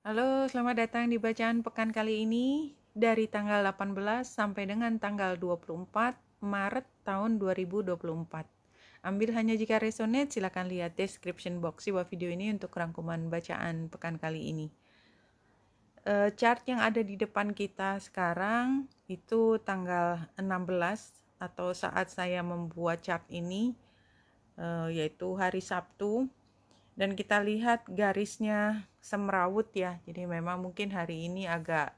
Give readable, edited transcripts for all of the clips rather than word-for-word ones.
Halo, selamat datang di bacaan pekan kali ini dari tanggal 18 sampai dengan tanggal 24 Maret tahun 2024. Ambil hanya jika resonate, silakan lihat description box di bawah video ini untuk rangkuman bacaan pekan kali ini. Chart yang ada di depan kita sekarang itu tanggal 16 atau saat saya membuat chart ini, yaitu hari Sabtu. Dan kita lihat garisnya semrawut ya, jadi memang mungkin hari ini agak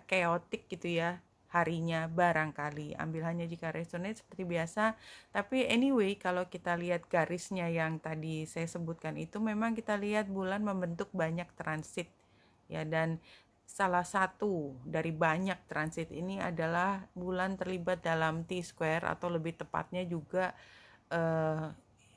chaotic gitu ya harinya barangkali. Ambil hanya jika resonate seperti biasa. Tapi anyway, kalau kita lihat garisnya yang tadi saya sebutkan itu, memang kita lihat bulan membentuk banyak transit ya, dan salah satu dari banyak transit ini adalah bulan terlibat dalam T-square, atau lebih tepatnya juga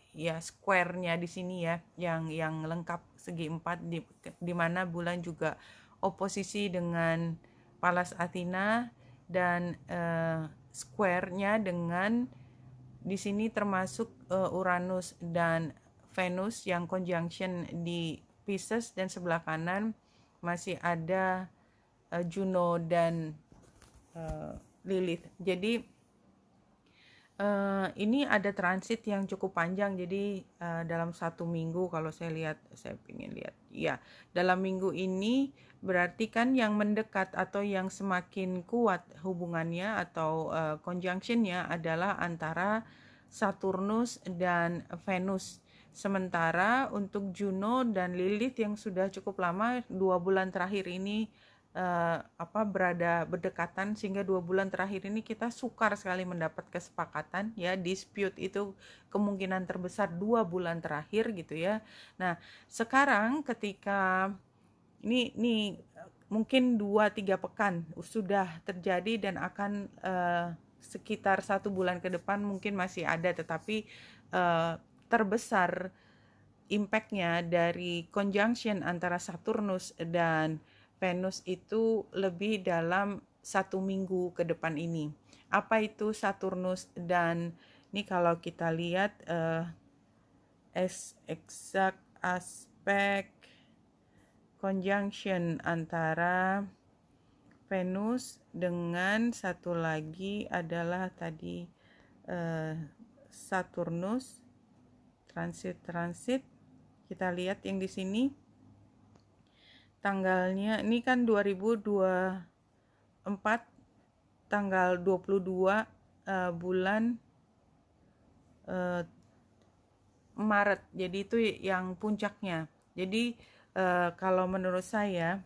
ya square-nya di sini ya, yang lengkap segi 4, di mana bulan juga oposisi dengan Pallas Athena, dan square-nya dengan di sini termasuk Uranus dan Venus yang conjunction di Pisces, dan sebelah kanan masih ada Juno dan Lilith. Jadi ini ada transit yang cukup panjang, jadi dalam satu minggu, kalau saya lihat, saya ingin lihat ya, dalam minggu ini berarti kan yang mendekat atau yang semakin kuat hubungannya atau conjunctionnya adalah antara Saturnus dan Venus. Sementara untuk Juno dan Lilith yang sudah cukup lama, 2 bulan terakhir ini berada berdekatan, sehingga 2 bulan terakhir ini kita sukar sekali mendapat kesepakatan ya. Dispute itu kemungkinan terbesar 2 bulan terakhir gitu ya. Nah, sekarang ketika ini mungkin 2-3 pekan sudah terjadi, dan akan sekitar 1 bulan ke depan mungkin masih ada, tetapi terbesar impactnya dari conjunction antara Saturnus dan Venus itu lebih dalam 1 minggu ke depan ini. Apa itu Saturnus? Dan ini kalau kita lihat exact aspek conjunction antara Venus dengan satu lagi adalah tadi Saturnus transit. Kita lihat yang di sini tanggalnya, ini kan 2024 tanggal 22 bulan Maret. Jadi itu yang puncaknya. Jadi kalau menurut saya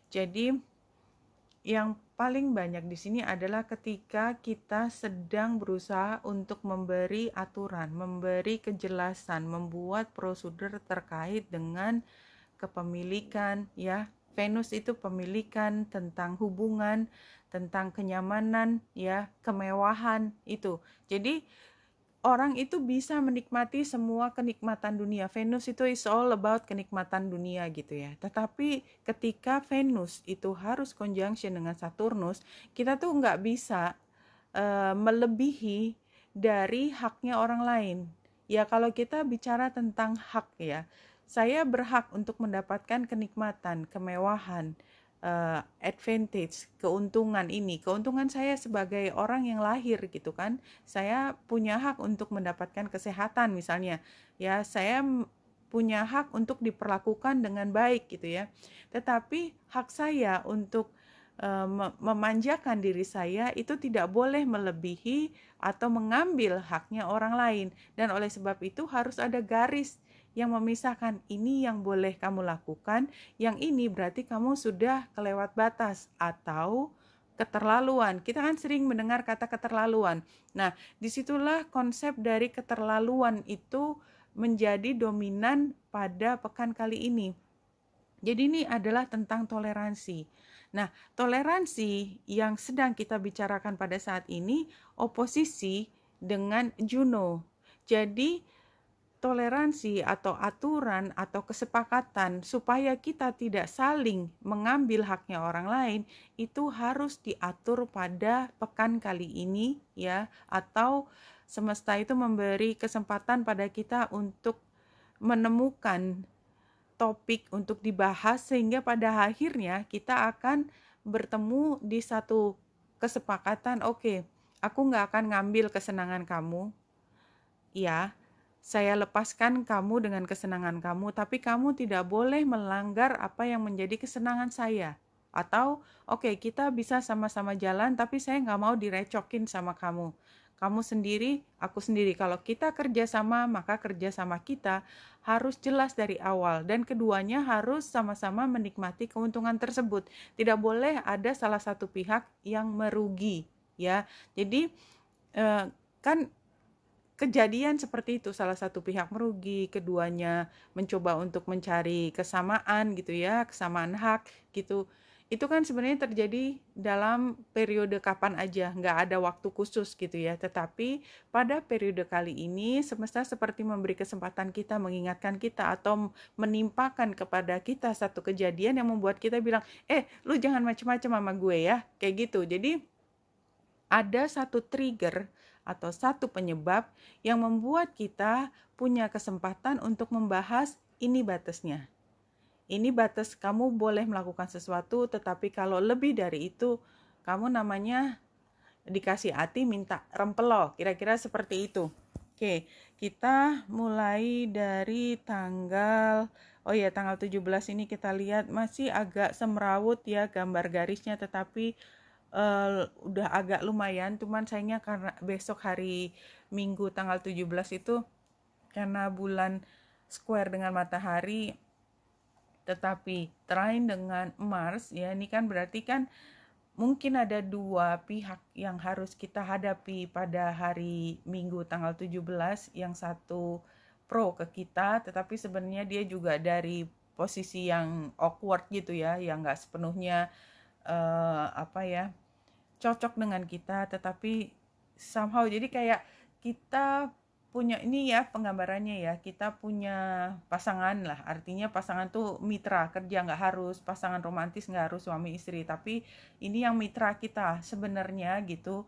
jadi yang paling banyak di sini adalah ketika kita sedang berusaha untuk memberi aturan, memberi kejelasan, membuat prosedur terkait dengan kepemilikan ya. Venus itu pemilikan, tentang hubungan, tentang kenyamanan ya, kemewahan itu. Jadi orang itu bisa menikmati semua kenikmatan dunia. Venus itu is all about kenikmatan dunia gitu ya. Tetapi ketika Venus itu harus conjunction dengan Saturnus, kita tuh nggak bisa melebihi dari haknya orang lain. Ya, kalau kita bicara tentang hak ya, saya berhak untuk mendapatkan kenikmatan, kemewahan, advantage, keuntungan ini. Keuntungan saya sebagai orang yang lahir gitu kan. Saya punya hak untuk mendapatkan kesehatan misalnya. Ya, saya punya hak untuk diperlakukan dengan baik gitu ya. Tetapi hak saya untuk memanjakan diri saya itu tidak boleh melebihi atau mengambil haknya orang lain. Dan oleh sebab itu harus ada garis yang memisahkan, ini yang boleh kamu lakukan, yang ini berarti kamu sudah kelewat batas atau keterlaluan. Kita kan sering mendengar kata keterlaluan. Nah, disitulah konsep dari keterlaluan itu menjadi dominan pada pekan kali ini. Jadi ini adalah tentang toleransi. Nah, toleransi yang sedang kita bicarakan pada saat ini oposisi dengan Juno. Jadi toleransi atau aturan atau kesepakatan supaya kita tidak saling mengambil haknya orang lain itu harus diatur pada pekan kali ini ya, atau semesta itu memberi kesempatan pada kita untuk menemukan topik untuk dibahas sehingga pada akhirnya kita akan bertemu di satu kesepakatan, oke, aku nggak akan ngambil kesenangan kamu, ya, saya lepaskan kamu dengan kesenangan kamu, tapi kamu tidak boleh melanggar apa yang menjadi kesenangan saya. Atau, oke, kita bisa sama-sama jalan, tapi saya nggak mau direcokin sama kamu. Kamu sendiri, aku sendiri. Kalau kita kerjasama, maka kerjasama kita harus jelas dari awal. Dan keduanya harus sama-sama menikmati keuntungan tersebut. Tidak boleh ada salah satu pihak yang merugi, ya. Jadi, kan kejadian seperti itu, salah satu pihak merugi, keduanya mencoba untuk mencari kesamaan gitu ya, kesamaan hak gitu. Itu kan sebenarnya terjadi dalam periode kapan aja, nggak ada waktu khusus gitu ya. Tetapi pada periode kali ini semesta seperti memberi kesempatan kita, mengingatkan kita atau menimpakan kepada kita satu kejadian yang membuat kita bilang, lu jangan macam-macam sama gue ya, kayak gitu. Jadi ada satu trigger atau satu penyebab yang membuat kita punya kesempatan untuk membahas ini batasnya. Ini batas kamu boleh melakukan sesuatu, tetapi kalau lebih dari itu, kamu namanya dikasih hati minta rempelo, kira-kira seperti itu. Oke, kita mulai dari tanggal 17 ini kita lihat masih agak semrawut ya gambar garisnya, tetapi udah agak lumayan, cuman sayangnya karena besok hari Minggu tanggal 17 itu karena bulan square dengan matahari tetapi trine dengan Mars ya, ini kan berarti kan mungkin ada dua pihak yang harus kita hadapi pada hari Minggu tanggal 17, yang satu pro ke kita tetapi sebenarnya dia juga dari posisi yang awkward gitu ya, yang nggak sepenuhnya cocok dengan kita, tetapi somehow jadi kayak kita punya ini ya penggambarannya ya, kita punya pasangan lah, artinya pasangan tuh mitra kerja, nggak harus pasangan romantis, nggak harus suami istri, tapi ini yang mitra kita sebenarnya gitu.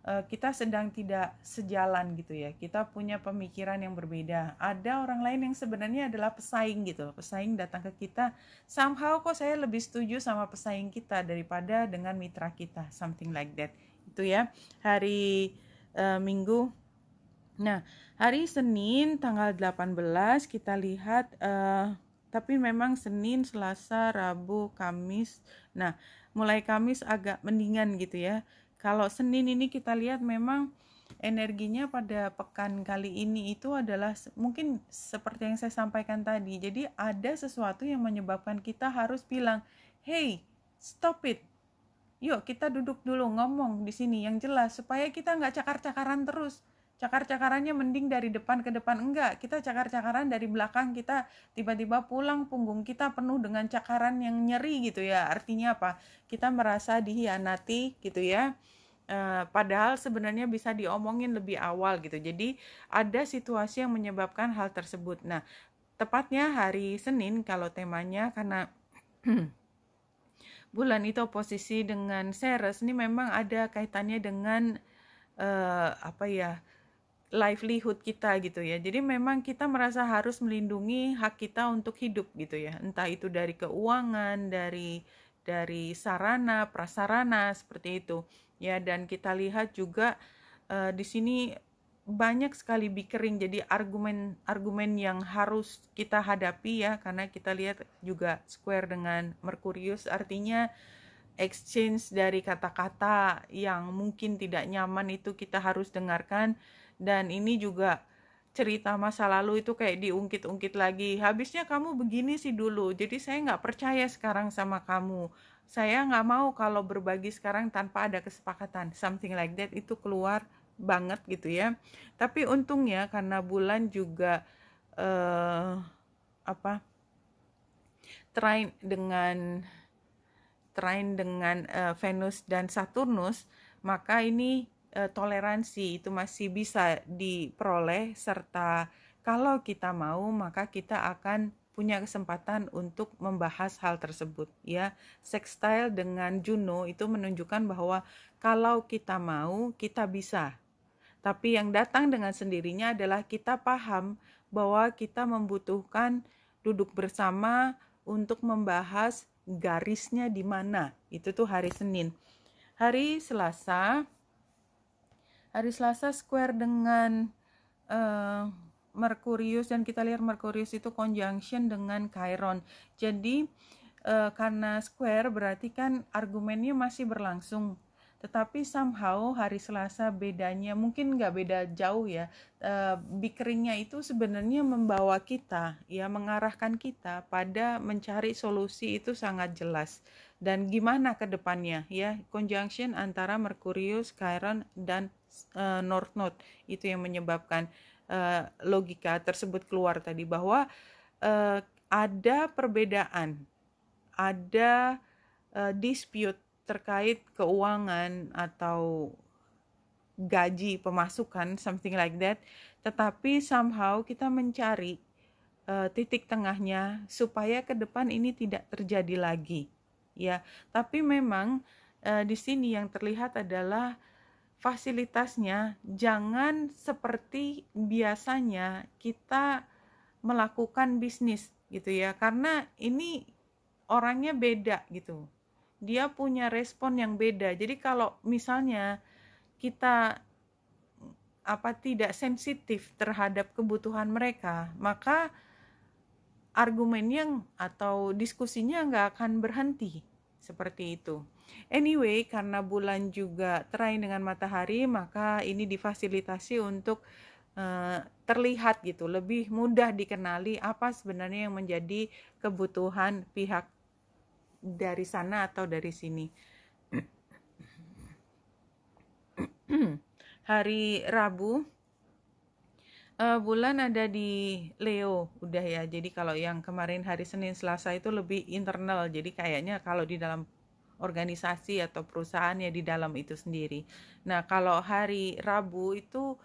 Kita sedang tidak sejalan gitu ya, kita punya pemikiran yang berbeda, ada orang lain yang sebenarnya adalah pesaing gitu, pesaing datang ke kita, somehow kok saya lebih setuju sama pesaing kita daripada dengan mitra kita, something like that. Itu ya hari Minggu. Nah, hari Senin tanggal 18 kita lihat tapi memang Senin, Selasa, Rabu, Kamis. Nah, mulai Kamis agak mendingan gitu ya. Kalau Senin ini kita lihat memang energinya pada pekan kali ini itu adalah mungkin seperti yang saya sampaikan tadi. Jadi ada sesuatu yang menyebabkan kita harus bilang, "Hey, stop it. Yuk kita duduk dulu ngomong di sini yang jelas supaya kita nggak cakar-cakaran terus." Cakar-cakarannya mending dari depan ke depan, enggak, kita cakar-cakaran dari belakang, kita tiba-tiba pulang punggung kita penuh dengan cakaran yang nyeri gitu ya. Artinya apa? Kita merasa dihianati gitu ya. Padahal sebenarnya bisa diomongin lebih awal gitu. Jadi ada situasi yang menyebabkan hal tersebut. Nah, tepatnya hari Senin kalau temanya karena bulan itu oposisi dengan Ceres, ini memang ada kaitannya dengan livelihood kita gitu ya. Jadi memang kita merasa harus melindungi hak kita untuk hidup gitu ya. Entah itu dari keuangan, dari sarana, prasarana seperti itu. Ya, dan kita lihat juga di sini banyak sekali bickering. Jadi argumen yang harus kita hadapi ya, karena kita lihat juga square dengan Merkurius, artinya exchange dari kata-kata yang mungkin tidak nyaman itu kita harus dengarkan. Dan ini juga cerita masa lalu itu kayak diungkit-ungkit lagi. Habisnya kamu begini sih dulu, jadi saya nggak percaya sekarang sama kamu. Saya nggak mau kalau berbagi sekarang tanpa ada kesepakatan. Something like that itu keluar banget gitu ya. Tapi untungnya karena bulan juga trine dengan Venus dan Saturnus, maka ini toleransi itu masih bisa diperoleh, serta kalau kita mau maka kita akan punya kesempatan untuk membahas hal tersebut ya. Sextile dengan Juno itu menunjukkan bahwa kalau kita mau kita bisa, tapi yang datang dengan sendirinya adalah kita paham bahwa kita membutuhkan duduk bersama untuk membahas garisnya di mana. Itu tuh hari Senin. Hari Selasa square dengan Merkurius, dan kita lihat Merkurius itu conjunction dengan Chiron. Jadi karena square berarti kan argumennya masih berlangsung. Tetapi somehow hari Selasa bedanya, mungkin nggak beda jauh ya, bikeringnya itu sebenarnya membawa kita, ya mengarahkan kita pada mencari solusi itu sangat jelas. Dan gimana ke depannya ya, conjunction antara Merkurius, Chiron, dan North Node itu yang menyebabkan logika tersebut keluar tadi, bahwa ada perbedaan, ada dispute terkait keuangan atau gaji, pemasukan, something like that. Tetapi somehow kita mencari titik tengahnya supaya ke depan ini tidak terjadi lagi. Ya, tapi memang di sini yang terlihat adalah fasilitasnya jangan seperti biasanya kita melakukan bisnis gitu ya, karena ini orangnya beda gitu. Dia punya respon yang beda. Jadi kalau misalnya kita tidak sensitif terhadap kebutuhan mereka, maka argumennya atau diskusinya nggak akan berhenti seperti itu. Anyway, karena bulan juga trine dengan matahari, maka ini difasilitasi untuk terlihat gitu, lebih mudah dikenali apa sebenarnya yang menjadi kebutuhan pihak dari sana atau dari sini. Hari Rabu bulan ada di Leo udah ya. Jadi kalau yang kemarin hari Senin Selasa itu lebih internal. Jadi kayaknya kalau di dalam organisasi atau perusahaan ya di dalam itu sendiri. Nah, kalau hari Rabu itu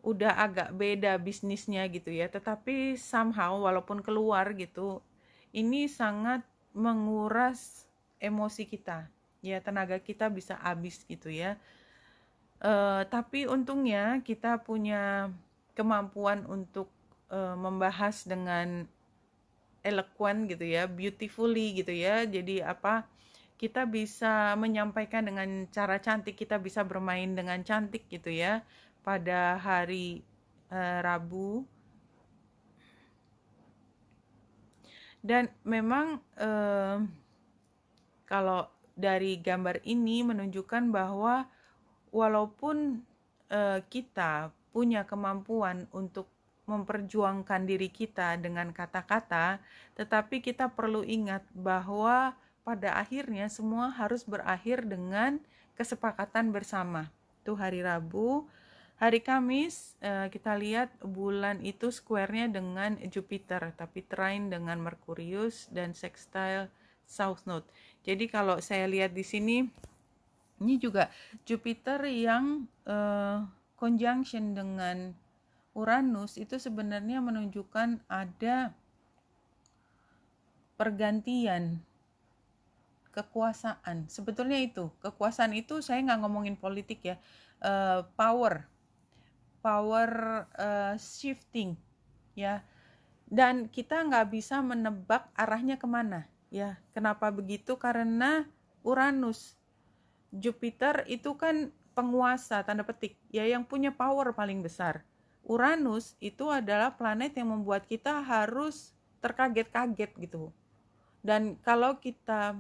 udah agak beda bisnisnya gitu ya. Tetapi somehow walaupun keluar gitu, ini sangat menguras emosi kita, ya tenaga kita bisa habis gitu ya. Tapi untungnya kita punya kemampuan untuk membahas dengan eloquent gitu ya, beautifully gitu ya. Jadi kita bisa menyampaikan dengan cara cantik, kita bisa bermain dengan cantik gitu ya pada hari Rabu. Dan memang kalau dari gambar ini menunjukkan bahwa walaupun kita punya kemampuan untuk memperjuangkan diri kita dengan kata-kata, tetapi kita perlu ingat bahwa pada akhirnya semua harus berakhir dengan kesepakatan bersama. Itu hari Rabu. Hari Kamis kita lihat bulan itu square-nya dengan Jupiter, tapi trine dengan Merkurius dan sextile South Node. Jadi kalau saya lihat di sini, ini juga Jupiter yang conjunction dengan Uranus itu sebenarnya menunjukkan ada pergantian kekuasaan. Sebetulnya itu kekuasaan itu saya nggak ngomongin politik ya, power shifting ya, dan kita nggak bisa menebak arahnya kemana ya. Kenapa begitu? Karena Uranus, Jupiter itu kan penguasa tanda petik ya, yang punya power paling besar. Uranus itu adalah planet yang membuat kita harus terkaget-kaget gitu. Dan kalau kita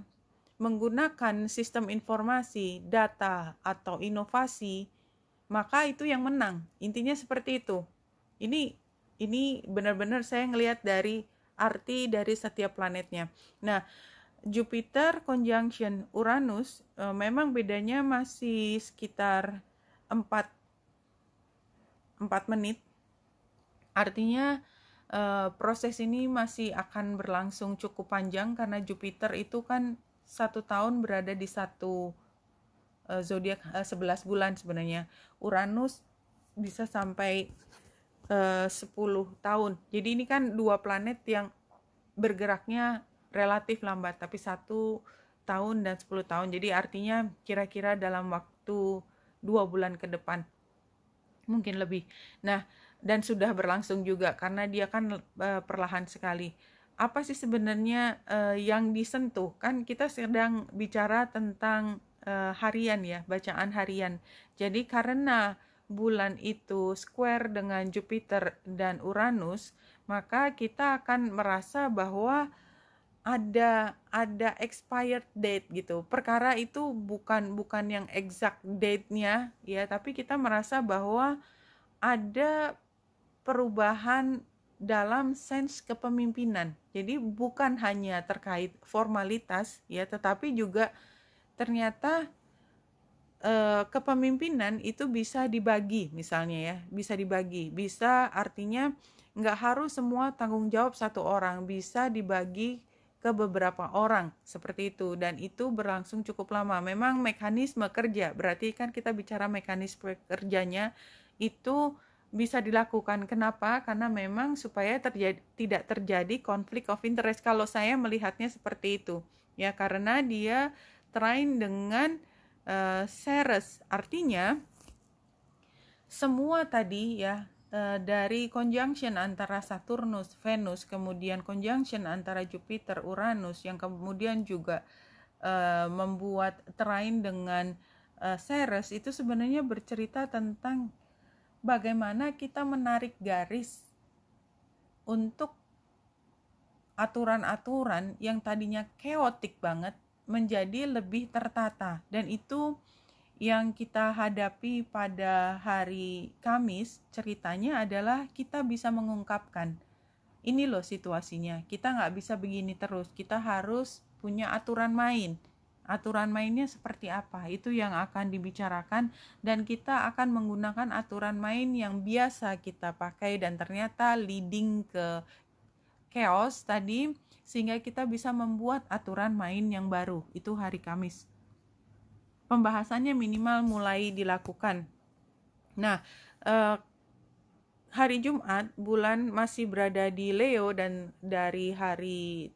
menggunakan sistem informasi, data atau inovasi, maka itu yang menang. Intinya seperti itu. Ini benar-benar saya ngelihat dari arti dari setiap planetnya. Nah, Jupiter conjunction Uranus memang bedanya masih sekitar 4 menit. Artinya proses ini masih akan berlangsung cukup panjang karena Jupiter itu kan 1 tahun berada di satu zodiak 11 bulan sebenarnya. Uranus bisa sampai 10 tahun. Jadi ini kan dua planet yang bergeraknya relatif lambat, tapi 1 tahun dan 10 tahun. Jadi artinya kira-kira dalam waktu 2 bulan ke depan. Mungkin lebih. Nah, dan sudah berlangsung juga karena dia kan perlahan sekali. apa sih sebenarnya yang disentuh? Kan kita sedang bicara tentang harian ya, bacaan harian. Jadi karena bulan itu square dengan Jupiter dan Uranus, maka kita akan merasa bahwa ada expired date gitu. Perkara itu bukan yang exact date-nya ya, tapi kita merasa bahwa ada perubahan dalam sense kepemimpinan. Jadi bukan hanya terkait formalitas ya, tetapi juga ternyata kepemimpinan itu bisa dibagi misalnya ya, bisa dibagi. Bisa artinya nggak harus semua tanggung jawab satu orang, bisa dibagi ke beberapa orang seperti itu, dan itu berlangsung cukup lama. Memang mekanisme kerja, berarti kan kita bicara mekanisme kerjanya itu bisa dilakukan. Kenapa? Karena memang supaya tidak terjadi konflik of interest. Kalau saya melihatnya seperti itu ya, karena dia trine dengan Ceres, artinya semua tadi ya, dari conjunction antara Saturnus, Venus, kemudian conjunction antara Jupiter, Uranus, yang kemudian juga membuat trine dengan Ceres, itu sebenarnya bercerita tentang bagaimana kita menarik garis untuk aturan-aturan yang tadinya chaotic banget menjadi lebih tertata. Dan itu yang kita hadapi pada hari Kamis, ceritanya adalah kita bisa mengungkapkan, ini loh situasinya, kita nggak bisa begini terus, kita harus punya aturan main. Aturan mainnya seperti apa, itu yang akan dibicarakan, dan kita akan menggunakan aturan main yang biasa kita pakai dan ternyata leading ke chaos tadi, sehingga kita bisa membuat aturan main yang baru. Itu hari Kamis. Pembahasannya minimal mulai dilakukan. Nah, hari Jumat bulan masih berada di Leo, dan dari hari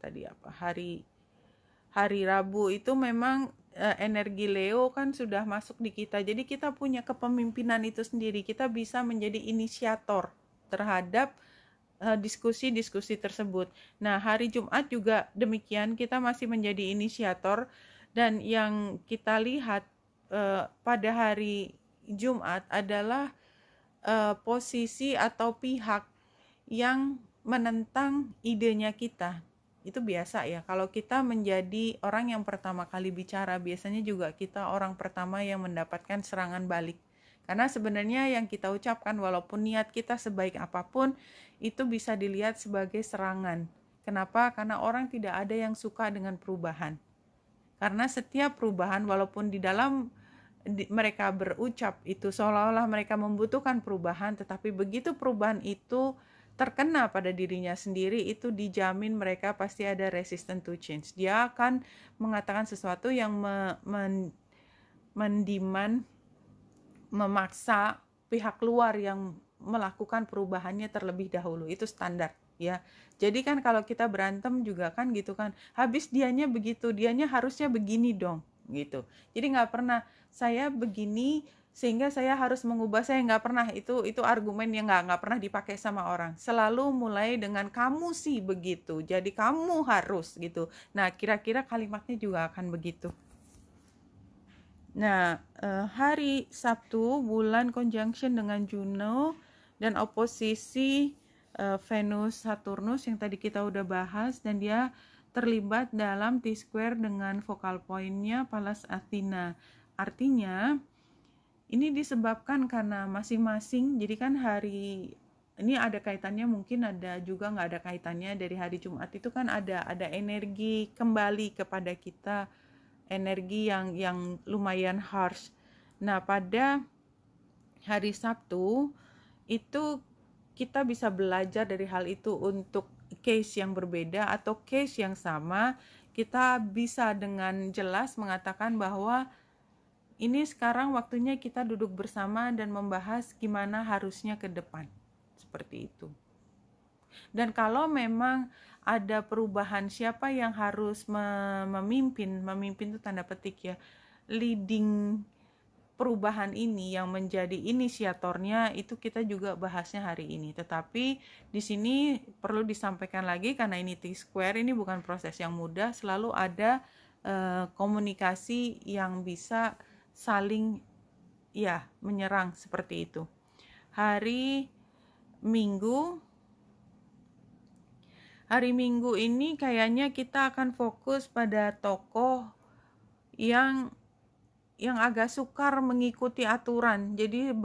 Rabu itu memang energi Leo kan sudah masuk di kita. Jadi kita punya kepemimpinan itu sendiri. Kita bisa menjadi inisiator terhadap diskusi-diskusi tersebut. Nah, hari Jumat juga demikian, kita masih menjadi inisiator, dan yang kita lihat pada hari Jumat adalah posisi atau pihak yang menentang idenya kita. Itu biasa ya, kalau kita menjadi orang yang pertama kali bicara, biasanya juga kita orang pertama yang mendapatkan serangan balik. Karena sebenarnya yang kita ucapkan, walaupun niat kita sebaik apapun, itu bisa dilihat sebagai serangan. Kenapa? Karena orang tidak ada yang suka dengan perubahan. Karena setiap perubahan, walaupun di dalam mereka berucap itu seolah-olah mereka membutuhkan perubahan, tetapi begitu perubahan itu terkena pada dirinya sendiri, itu dijamin mereka pasti ada resistant to change. Dia akan mengatakan sesuatu yang memaksa pihak luar yang melakukan perubahannya terlebih dahulu. Itu standar ya. Jadi kan kalau kita berantem juga kan gitu kan, habis dianya begitu, dianya harusnya begini dong gitu. Jadi nggak pernah saya begini sehingga saya harus mengubah, saya nggak pernah. Itu argumen yang nggak pernah dipakai sama orang. Selalu mulai dengan kamu sih begitu, jadi kamu harus gitu. Nah, kira-kira kalimatnya juga akan begitu. Nah, hari Sabtu bulan conjunction dengan Juno dan oposisi Venus Saturnus yang tadi kita udah bahas, dan dia terlibat dalam T-square dengan focal point-nya Pallas Athena. Artinya ini disebabkan karena masing-masing, jadi kan hari ini ada kaitannya, mungkin ada juga nggak ada kaitannya. Dari hari Jumat itu kan ada energi kembali kepada kita, energi yang lumayan harsh. Nah, pada hari Sabtu itu kita bisa belajar dari hal itu untuk case yang berbeda atau case yang sama. Kita bisa dengan jelas mengatakan bahwa ini sekarang waktunya kita duduk bersama dan membahas gimana harusnya ke depan. Seperti itu. Dan kalau memang ada perubahan, siapa yang harus memimpin itu tanda petik ya, leading perubahan ini yang menjadi inisiatornya itu kita juga bahasnya hari ini. Tetapi di sini perlu disampaikan lagi, karena ini T-square, ini bukan proses yang mudah, selalu ada komunikasi yang bisa saling menyerang seperti itu. Hari Minggu ini kayaknya kita akan fokus pada tokoh yang agak sukar mengikuti aturan. Jadi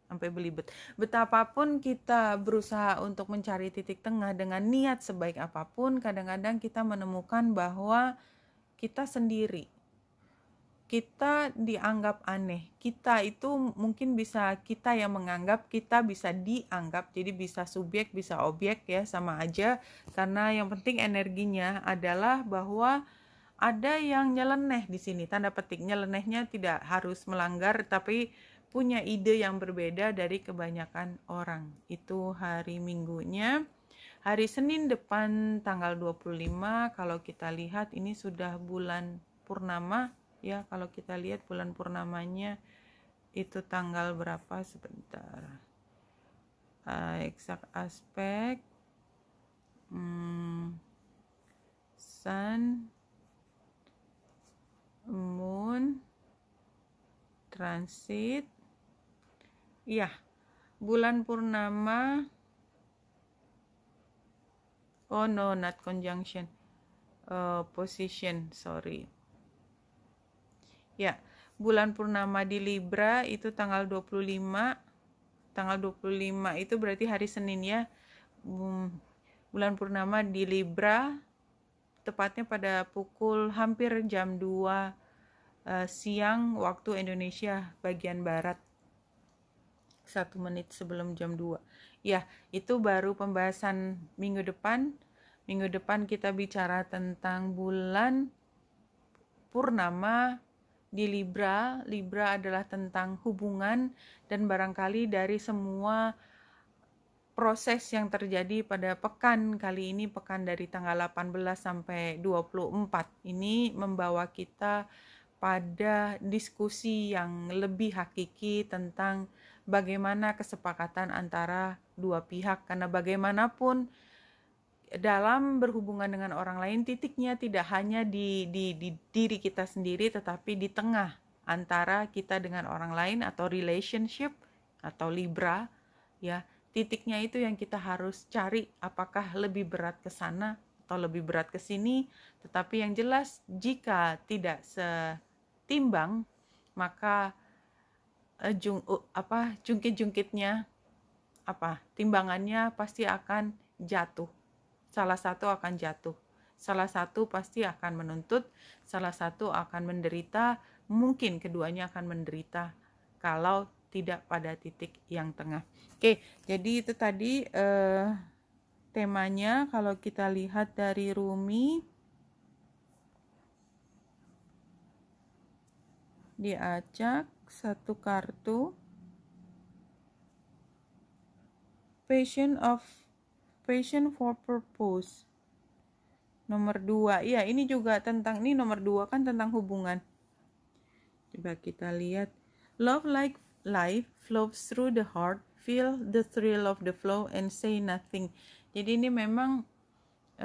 sampai belibet. Betapapun kita berusaha untuk mencari titik tengah dengan niat sebaik apapun, kadang-kadang kita menemukan bahwa kita sendiri. Kita dianggap aneh. Kita itu mungkin bisa kita yang menganggap, kita bisa dianggap. Jadi bisa subjek, bisa objek ya, sama aja. Karena yang penting energinya adalah bahwa ada yang nyeleneh di sini. Tanda petik nyelenehnya tidak harus melanggar, tapi punya ide yang berbeda dari kebanyakan orang. Itu hari Minggunya. Hari Senin depan tanggal 25, kalau kita lihat ini sudah bulan purnama. Ya, kalau kita lihat bulan purnamanya itu tanggal berapa sebentar. Eksak aspek Sun, Moon, transit. Ya, bulan purnama. Oh no, not conjunction. Position, sorry. Ya, bulan purnama di Libra itu tanggal 25. Tanggal 25 itu berarti hari Senin ya. Bulan purnama di Libra, tepatnya pada pukul hampir jam 2 siang waktu Indonesia bagian Barat. 1 menit sebelum jam 2. Ya, itu baru pembahasan minggu depan. Minggu depan kita bicara tentang bulan purnama di Libra. Libra adalah tentang hubungan, dan barangkali dari semua proses yang terjadi pada pekan kali ini, pekan dari tanggal 18 sampai 24, ini membawa kita pada diskusi yang lebih hakiki tentang bagaimana kesepakatan antara dua pihak. Karena bagaimanapun dalam berhubungan dengan orang lain, titiknya tidak hanya di diri kita sendiri, tetapi di tengah antara kita dengan orang lain atau relationship atau Libra ya. Titiknya itu yang kita harus cari, apakah lebih berat ke sana atau lebih berat ke sini. Tetapi yang jelas jika tidak setimbang, maka jungkit-jungkitnya timbangannya pasti akan jatuh. Salah satu akan jatuh, salah satu pasti akan menuntut, salah satu akan menderita, mungkin keduanya akan menderita kalau tidak pada titik yang tengah. Oke, jadi itu tadi temanya. Kalau kita lihat dari Rumi, diacak satu kartu, Passion for purpose. Nomor 2. Ya, ini juga tentang, ini nomor 2 kan tentang hubungan. Coba kita lihat. Love like life flows through the heart, feel the thrill of the flow and say nothing. Jadi ini memang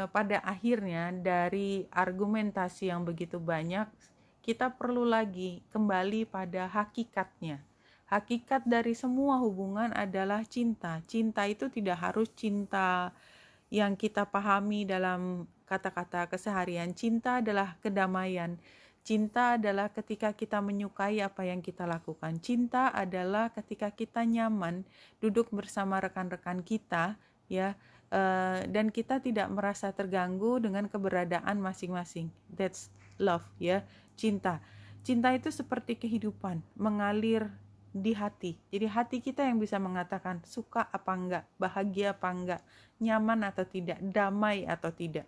pada akhirnya dari argumentasi yang begitu banyak, kita perlu lagi kembali pada hakikatnya. Hakikat dari semua hubungan adalah cinta. Cinta itu tidak harus cinta yang kita pahami dalam kata-kata keseharian. Cinta adalah kedamaian. Cinta adalah ketika kita menyukai apa yang kita lakukan. Cinta adalah ketika kita nyaman duduk bersama rekan-rekan kita, ya, dan kita tidak merasa terganggu dengan keberadaan masing-masing. That's love, ya, cinta. Cinta itu seperti kehidupan, mengalir di hati. Jadi hati kita yang bisa mengatakan suka apa enggak, bahagia apa enggak, nyaman atau tidak, damai atau tidak.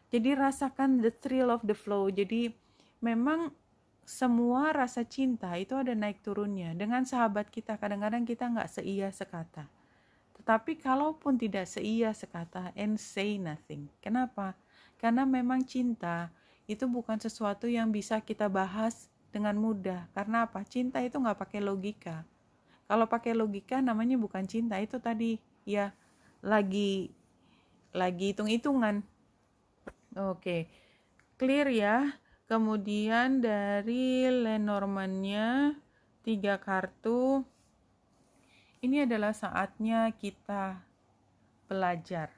Jadi rasakan the thrill of the flow. Jadi memang semua rasa cinta itu ada naik turunnya. Dengan sahabat kita kadang-kadang kita enggak seia sekata. Tetapi kalaupun tidak seia sekata, and say nothing. Kenapa? Karena memang cinta itu bukan sesuatu yang bisa kita bahas dengan mudah. Karena apa? Cinta itu nggak pakai logika. Kalau pakai logika namanya bukan cinta, itu tadi ya lagi hitung-hitungan. Oke, clear ya. Kemudian dari Lenormand-nya 3 kartu. Ini adalah saatnya kita belajar.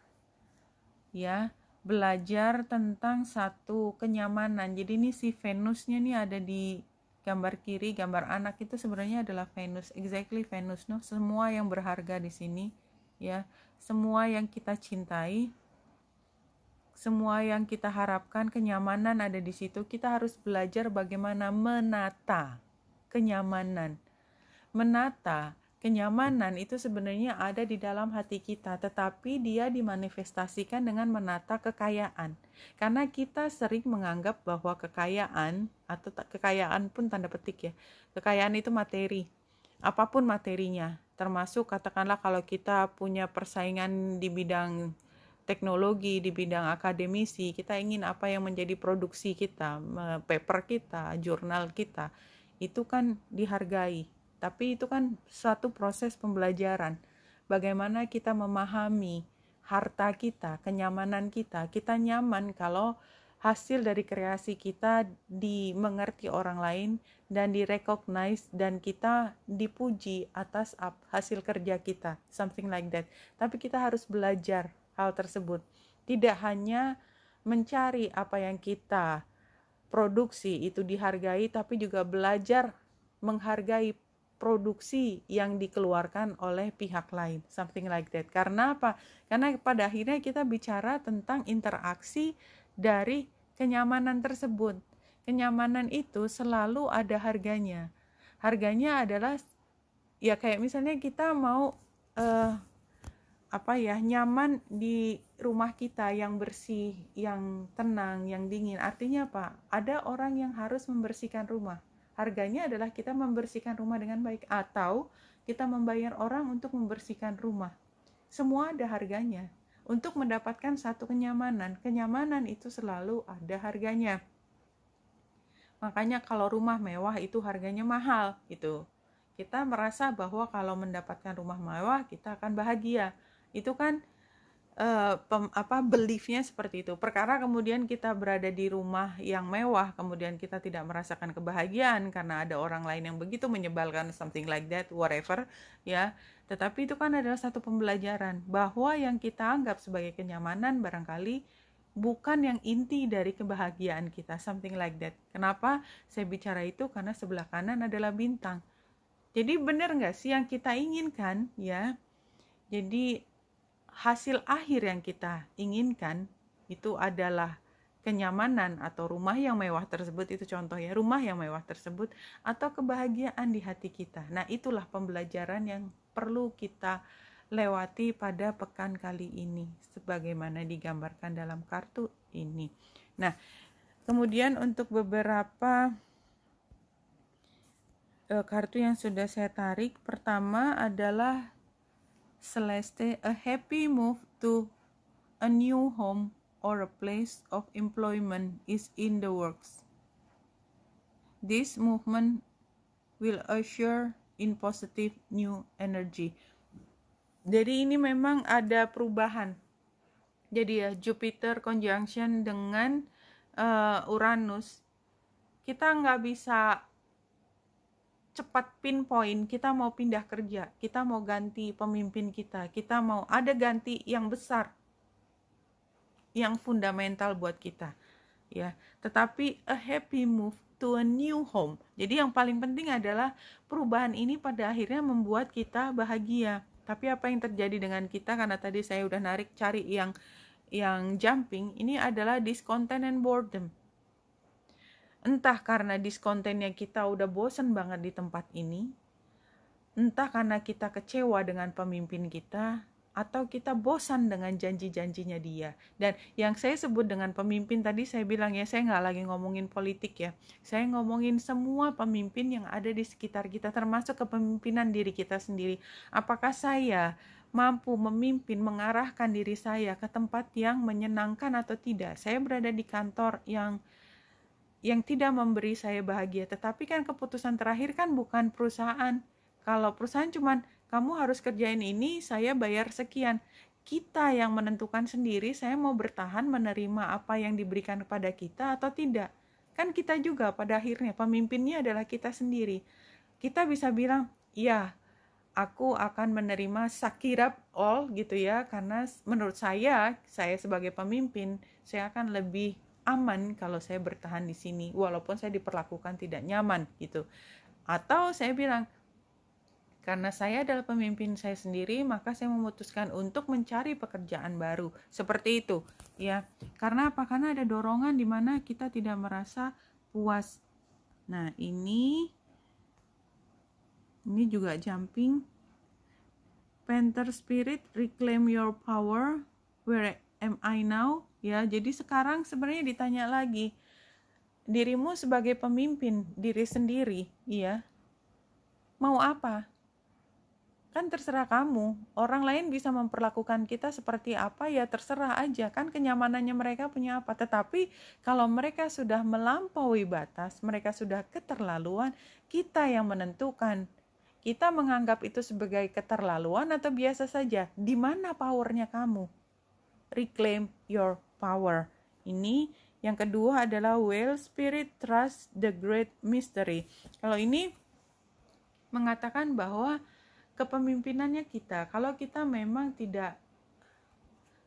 Ya, belajar tentang satu kenyamanan. Jadi ini si Venusnya nih ada di gambar kiri, gambar anak itu sebenarnya adalah Venus, exactly Venus, no? Semua yang berharga di sini, ya, semua yang kita cintai, semua yang kita harapkan, kenyamanan ada di situ. Kita harus belajar bagaimana menata kenyamanan. Menata kenyamanan itu sebenarnya ada di dalam hati kita, tetapi dia dimanifestasikan dengan menata kekayaan. Karena kita sering menganggap bahwa kekayaan, atau kekayaan pun tanda petik ya, kekayaan itu materi, apapun materinya, termasuk katakanlah kalau kita punya persaingan di bidang teknologi, di bidang akademisi, kita ingin apa yang menjadi produksi kita, paper kita, jurnal kita, itu kan dihargai. Tapi itu kan suatu proses pembelajaran. Bagaimana kita memahami harta kita, kenyamanan kita. Kita nyaman kalau hasil dari kreasi kita dimengerti orang lain dan direcognize dan kita dipuji atas hasil kerja kita. Something like that. Tapi kita harus belajar hal tersebut. Tidak hanya mencari apa yang kita produksi itu dihargai, tapi juga belajar menghargai produksi yang dikeluarkan oleh pihak lain, something like that. Karena apa? Karena pada akhirnya kita bicara tentang interaksi dari kenyamanan tersebut. Kenyamanan itu selalu ada harganya. Harganya adalah ya kayak misalnya kita mau nyaman di rumah kita yang bersih, yang tenang, yang dingin. Artinya apa? Ada orang yang harus membersihkan rumah. Harganya adalah kita membersihkan rumah dengan baik atau kita membayar orang untuk membersihkan rumah. Semua ada harganya. Untuk mendapatkan satu kenyamanan, kenyamanan itu selalu ada harganya. Makanya kalau rumah mewah itu harganya mahal gitu. Kita merasa bahwa kalau mendapatkan rumah mewah kita akan bahagia. Itu kan beliefnya seperti itu. Perkara kemudian kita berada di rumah yang mewah, kemudian kita tidak merasakan kebahagiaan karena ada orang lain yang begitu menyebalkan, something like that, whatever, ya. Tetapi itu kan adalah satu pembelajaran bahwa yang kita anggap sebagai kenyamanan barangkali bukan yang inti dari kebahagiaan kita, something like that. Kenapa saya bicara itu? Karena sebelah kanan adalah bintang. Jadi benar nggak sih yang kita inginkan, ya? Jadi hasil akhir yang kita inginkan itu adalah kenyamanan atau rumah yang mewah tersebut, itu contoh ya, rumah yang mewah tersebut atau kebahagiaan di hati kita. Nah, itulah pembelajaran yang perlu kita lewati pada pekan kali ini sebagaimana digambarkan dalam kartu ini. Nah, kemudian untuk beberapa kartu yang sudah saya tarik, pertama adalah Celeste, a happy move to a new home or a place of employment is in the works. This movement will usher in positive new energy. Jadi ini memang ada perubahan. Jadi ya, Jupiter conjunction dengan Uranus, kita nggak bisa cepat pinpoint kita mau pindah kerja, kita mau ganti pemimpin kita mau ada ganti yang besar, yang fundamental buat kita, ya. Tetapi a happy move to a new home. Jadi yang paling penting adalah perubahan ini pada akhirnya membuat kita bahagia. Tapi apa yang terjadi dengan kita, karena tadi saya udah narik cari yang jumping, ini adalah discontent and boredom. Entah karena diskontennya kita udah bosan banget di tempat ini, entah karena kita kecewa dengan pemimpin kita, atau kita bosan dengan janji-janjinya dia. Dan yang saya sebut dengan pemimpin tadi, saya bilang ya, saya nggak lagi ngomongin politik ya. Saya ngomongin semua pemimpin yang ada di sekitar kita, termasuk kepemimpinan diri kita sendiri. Apakah saya mampu memimpin, mengarahkan diri saya ke tempat yang menyenangkan atau tidak? Saya berada di kantor yang yang tidak memberi saya bahagia. Tetapi kan keputusan terakhir kan bukan perusahaan. Kalau perusahaan cuman kamu harus kerjain ini, saya bayar sekian. Kita yang menentukan sendiri, saya mau bertahan menerima apa yang diberikan kepada kita atau tidak. Kan kita juga pada akhirnya, pemimpinnya adalah kita sendiri. Kita bisa bilang, ya, aku akan menerima sakirab all gitu ya, karena menurut saya sebagai pemimpin, saya akan lebih aman kalau saya bertahan di sini, walaupun saya diperlakukan tidak nyaman gitu. Atau saya bilang, karena saya adalah pemimpin saya sendiri, maka saya memutuskan untuk mencari pekerjaan baru. Seperti itu, ya. Karena apa? Karena ada dorongan di mana kita tidak merasa puas. Nah, ini juga jumping. Panther spirit, reclaim your power. Where am I now? Ya, jadi sekarang sebenarnya ditanya lagi, dirimu sebagai pemimpin diri sendiri, ya, mau apa? Kan terserah kamu. Orang lain bisa memperlakukan kita seperti apa, ya terserah aja. Kan kenyamanannya mereka punya apa. Tetapi kalau mereka sudah melampaui batas, mereka sudah keterlaluan, kita yang menentukan. Kita menganggap itu sebagai keterlaluan atau biasa saja. Di mana powernya kamu? Reclaim your power. Ini yang kedua adalah Whale Spirit, Trust the Great Mystery. Kalau ini mengatakan bahwa kepemimpinannya kita, kalau kita memang tidak,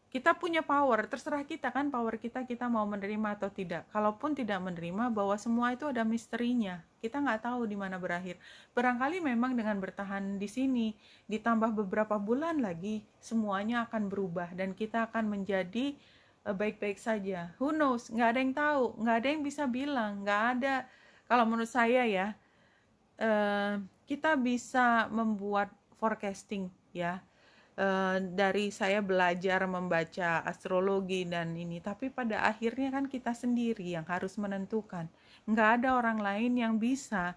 kita punya power, terserah kita kan power kita mau menerima atau tidak. Kalaupun tidak menerima, bahwa semua itu ada misterinya, kita nggak tahu di mana berakhir. Barangkali memang dengan bertahan di sini, ditambah beberapa bulan lagi, semuanya akan berubah dan kita akan menjadi baik-baik saja. Who knows? Nggak ada yang tahu, nggak ada yang bisa bilang, nggak ada. Kalau menurut saya ya, kita bisa membuat forecasting ya, dari saya belajar membaca astrologi dan ini, tapi pada akhirnya kan kita sendiri yang harus menentukan. Nggak ada orang lain yang bisa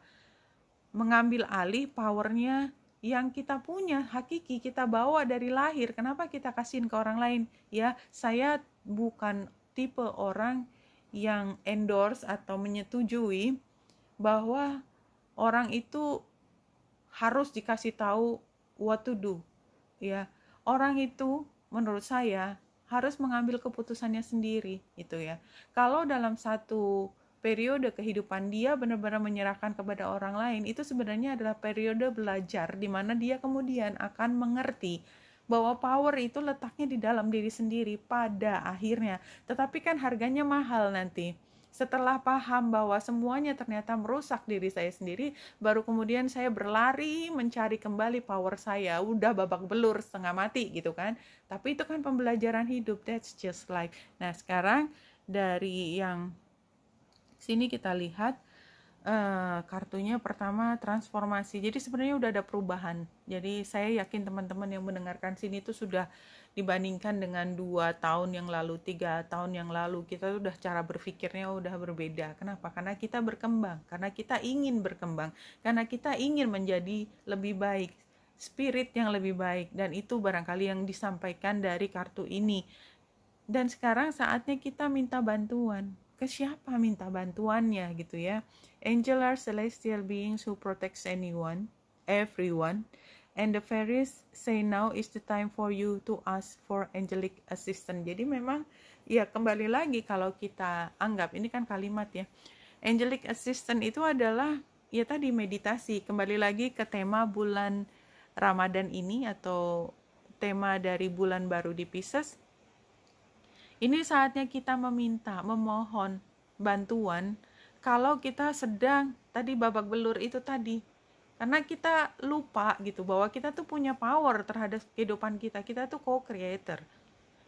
mengambil alih powernya yang kita punya, hakiki, kita bawa dari lahir. Kenapa kita kasihin ke orang lain? Ya, saya bukan tipe orang yang endorse atau menyetujui bahwa orang itu harus dikasih tahu what to do. Ya, orang itu menurut saya harus mengambil keputusannya sendiri, itu ya. Kalau dalam satu periode kehidupan dia benar-benar menyerahkan kepada orang lain, itu sebenarnya adalah periode belajar di mana dia kemudian akan mengerti bahwa power itu letaknya di dalam diri sendiri pada akhirnya. Tetapi kan harganya mahal nanti. Setelah paham bahwa semuanya ternyata merusak diri saya sendiri, baru kemudian saya berlari mencari kembali power saya. Udah babak belur, setengah mati gitu kan. Tapi itu kan pembelajaran hidup, that's just life. Nah, sekarang dari yang sini kita lihat kartunya pertama transformasi. Jadi sebenarnya udah ada perubahan. Jadi saya yakin teman-teman yang mendengarkan sini itu sudah dibandingkan dengan 2 tahun yang lalu, 3 tahun yang lalu, kita udah cara berpikirnya udah berbeda. Kenapa? Karena kita berkembang, karena kita ingin berkembang, karena kita ingin menjadi lebih baik, spirit yang lebih baik, dan itu barangkali yang disampaikan dari kartu ini. Dan sekarang saatnya kita minta bantuan. Ke siapa minta bantuannya gitu ya? Angel are celestial beings who protects everyone. And the fairies say now is the time for you to ask for angelic assistance. Jadi memang ya kembali lagi kalau kita anggap ini kan kalimat ya. Angelic assistance itu adalah ya tadi meditasi. Kembali lagi ke tema bulan Ramadan ini atau tema dari bulan baru di Pisces. Ini saatnya kita meminta, memohon bantuan kalau kita sedang tadi babak belur itu tadi. Karena kita lupa gitu bahwa kita tuh punya power terhadap kehidupan kita. Kita tuh co-creator.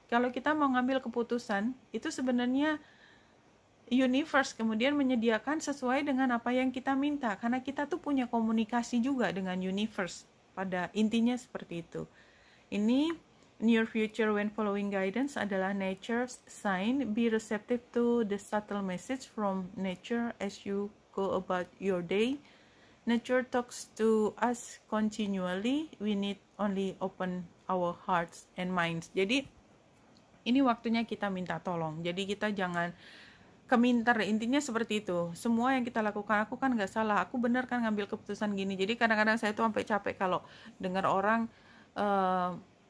Kalau kita mau ngambil keputusan, itu sebenarnya universe kemudian menyediakan sesuai dengan apa yang kita minta. Karena kita tuh punya komunikasi juga dengan universe. Pada intinya seperti itu. Ini in your future when following guidance adalah nature's sign. Be receptive to the subtle message from nature as you go about your day. Nature talks to us continually. We need only open our hearts and minds. Jadi ini waktunya kita minta tolong. Jadi kita jangan keminter, intinya seperti itu. Semua yang kita lakukan, aku kan nggak salah, aku bener kan ngambil keputusan gini. Jadi kadang-kadang saya tuh sampai capek kalau dengar orang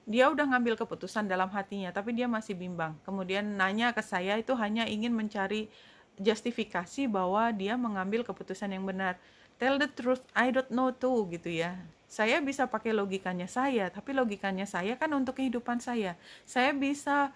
dia udah ngambil keputusan dalam hatinya tapi dia masih bimbang, kemudian nanya ke saya, itu hanya ingin mencari justifikasi bahwa dia mengambil keputusan yang benar. Tell the truth, I don't know too, gitu ya. Saya bisa pakai logikanya saya, tapi logikanya saya kan untuk kehidupan saya. Saya bisa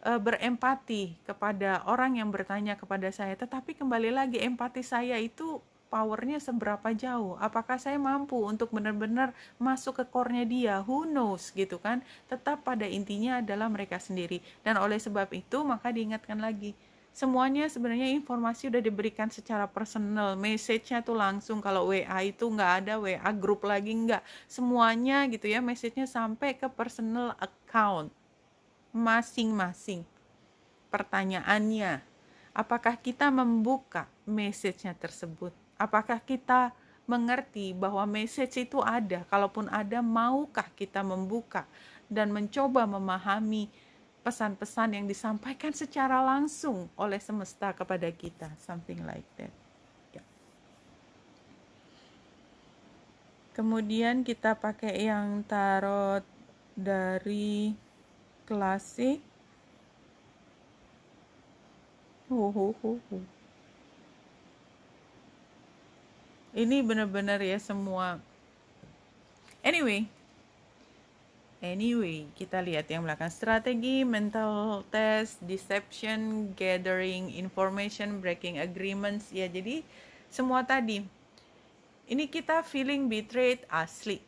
berempati kepada orang yang bertanya kepada saya, tetapi kembali lagi empati saya itu powernya seberapa jauh, apakah saya mampu untuk benar-benar masuk ke core-nya dia, who knows gitu kan. Tetap pada intinya adalah mereka sendiri, dan oleh sebab itu maka diingatkan lagi, semuanya sebenarnya informasi udah diberikan secara personal, message-nya tuh langsung. Kalau WA itu nggak ada WA grup lagi, nggak, semuanya gitu ya, message-nya sampai ke personal account masing-masing. Pertanyaannya, apakah kita membuka message-nya tersebut? Apakah kita mengerti bahwa message itu ada? Kalaupun ada, maukah kita membuka dan mencoba memahami pesan-pesan yang disampaikan secara langsung oleh semesta kepada kita? Something like that. Ya. Kemudian kita pakai yang tarot dari klasik. Ini benar-benar ya semua. Anyway, kita lihat yang belakang. Strategi, mental test, deception, gathering information, breaking agreements. Ya, jadi semua tadi. Ini kita feeling betrayed asli.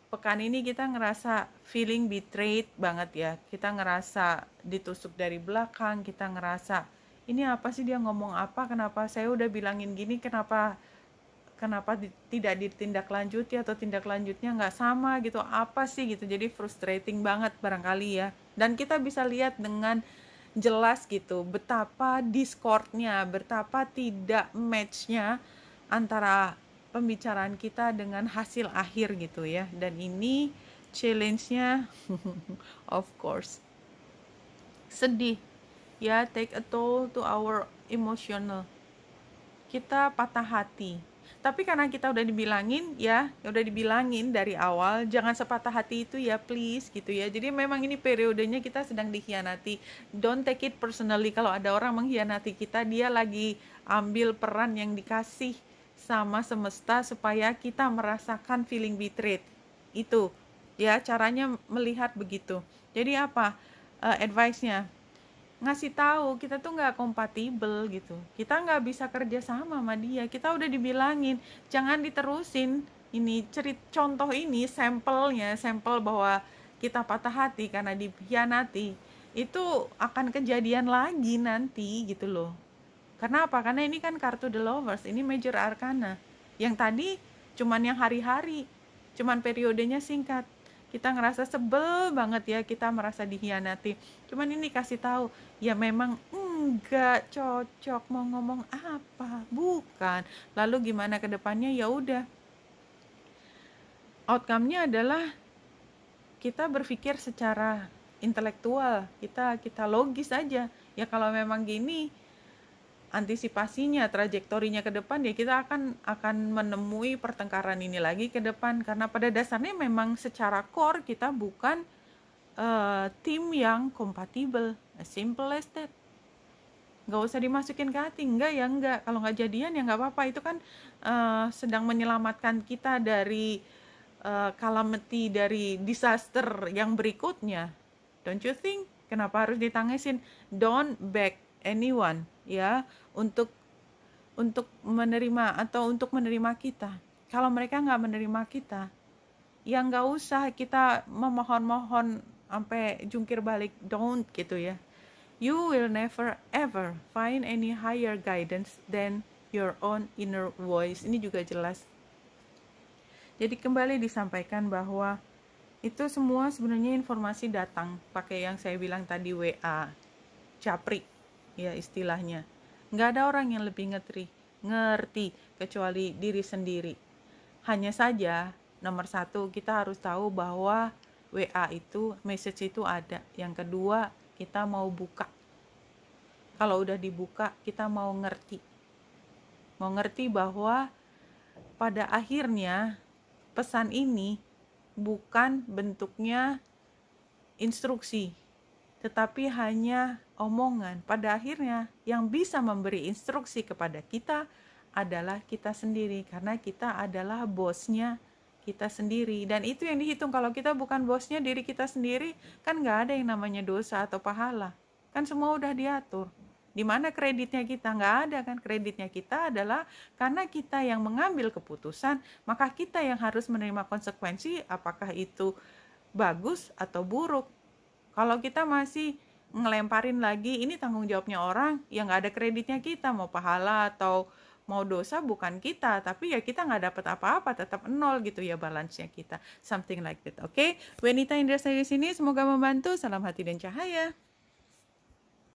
Pekan ini kita ngerasa feeling betrayed banget ya. Kita ngerasa ditusuk dari belakang, kita ngerasa ini apa sih, dia ngomong apa, kenapa saya udah bilangin gini, kenapa tidak ditindaklanjuti, atau tindak lanjutnya nggak sama gitu, apa sih gitu. Jadi frustrating banget barangkali ya. Dan kita bisa lihat dengan jelas gitu betapa discordnya, betapa tidak matchnya antara pembicaraan kita dengan hasil akhir gitu ya. Dan ini challenge-nya of course sedih ya, take a toll to our emotional. Kita patah hati. Tapi karena kita udah dibilangin ya, udah dibilangin dari awal, jangan sepatah hati itu ya, please gitu ya. Jadi memang ini periodenya kita sedang dikhianati. Don't take it personally kalau ada orang mengkhianati kita, dia lagi ambil peran yang dikasih sama semesta supaya kita merasakan feeling betrayed. Itu ya caranya melihat begitu. Jadi apa advice-nya? Ngasih tahu kita tuh nggak kompatibel gitu, kita nggak bisa kerja sama dia. Kita udah dibilangin jangan diterusin ini contoh ini, sampel bahwa kita patah hati karena dikhianati, itu akan kejadian lagi nanti gitu loh. Karena apa? Karena ini kan kartu The Lovers, ini major arcana. Yang tadi cuman yang hari-hari, cuman periodenya singkat. Kita ngerasa sebel banget ya, kita merasa dikhianati. Cuman ini kasih tahu, ya memang enggak cocok, mau ngomong apa, bukan. Lalu gimana ke depannya? Ya udah. Outcome-nya adalah kita berpikir secara intelektual, kita logis aja. Ya kalau memang gini antisipasinya, trajektorinya ke depan, ya kita akan menemui pertengkaran ini lagi ke depan. Karena pada dasarnya memang secara core kita bukan tim yang kompatibel, as simple as that. Nggak usah dimasukin ke hati, enggak ya enggak. Kalau nggak jadian ya nggak apa-apa, itu kan sedang menyelamatkan kita dari calamity, dari disaster yang berikutnya. Don't you think? Kenapa harus ditangisin? Don't beg anyone ya untuk menerima atau untuk menerima kita. Kalau mereka nggak menerima kita, ya nggak usah kita memohon-mohon sampai jungkir balik. Don't gitu ya. You will never ever find any higher guidance than your own inner voice. Ini juga jelas. Jadi kembali disampaikan bahwa itu semua sebenarnya informasi datang pakai yang saya bilang tadi, WA, japri ya istilahnya. Nggak ada orang yang lebih ngerti kecuali diri sendiri. Hanya saja nomor satu, kita harus tahu bahwa WA itu, message itu ada. Yang kedua, kita mau buka. Kalau udah dibuka, kita mau ngerti bahwa pada akhirnya pesan ini bukan bentuknya instruksi, tetapi hanya omongan. Pada akhirnya yang bisa memberi instruksi kepada kita adalah kita sendiri, karena kita adalah bosnya kita sendiri. Dan itu yang dihitung. Kalau kita bukan bosnya diri kita sendiri, kan nggak ada yang namanya dosa atau pahala, kan semua udah diatur. Di mana kreditnya kita? Nggak ada kan. Kreditnya kita adalah karena kita yang mengambil keputusan, maka kita yang harus menerima konsekuensi, apakah itu bagus atau buruk. Kalau kita masih ngelemparin lagi, ini tanggung jawabnya orang, yang nggak ada kreditnya kita, mau pahala atau mau dosa bukan kita, tapi ya kita nggak dapat apa-apa, tetap nol gitu ya balance-nya kita, something like that. Oke, Wenita Indra dari sini, semoga membantu. Salam hati dan cahaya.